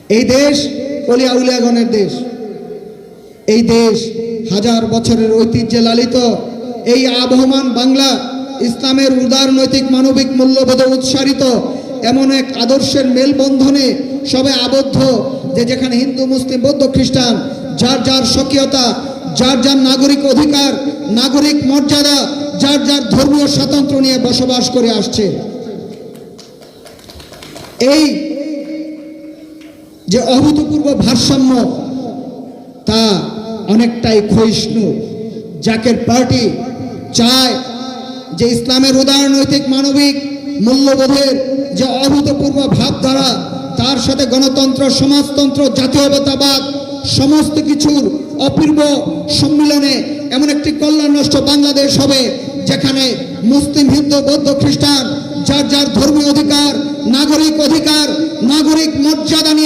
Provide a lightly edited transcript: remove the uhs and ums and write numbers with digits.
এই দেশ অলি আউলিয়াগণের দেশ। এই দেশ হাজার বছরের ঐতিহ্যে লালিত। এই আবহমান বাংলা ইসলামের উদার নৈতিক মানবিক মূল্যবোধে উৎসারিত এমন এক আদর্শের মেলবন্ধনে সবে আবদ্ধ, যে যেখানে হিন্দু, মুসলিম, বৌদ্ধ, খ্রিস্টান যার যার স্বকীয়তা, যার যার নাগরিক অধিকার, নাগরিক মর্যাদা, যার যার ধর্মীয় স্বাতন্ত্র্য নিয়ে বসবাস করে আসছে। এই যে অভূতপূর্ব ভারসাম্য, তা অনেকটাই ক্ষয়িষ্ণু। জাকের পার্টি চায় যে ইসলামের উদার নৈতিক মানবিক মূল্যবোধের যে অভূতপূর্ব ভাবধারা, তার সাথে গণতন্ত্র, সমাজতন্ত্র, জাতীয়তাবাদ সমস্ত কিছুর অপূর্ব সম্মিলনে এমন একটি কল্যাণ নষ্ট বাংলাদেশ হবে, যেখানে মুসলিম, হিন্দু, বৌদ্ধ, খ্রিস্টান যার যার ধর্মীয় অধিকার, নাগরিক মর্যাদা নিয়ে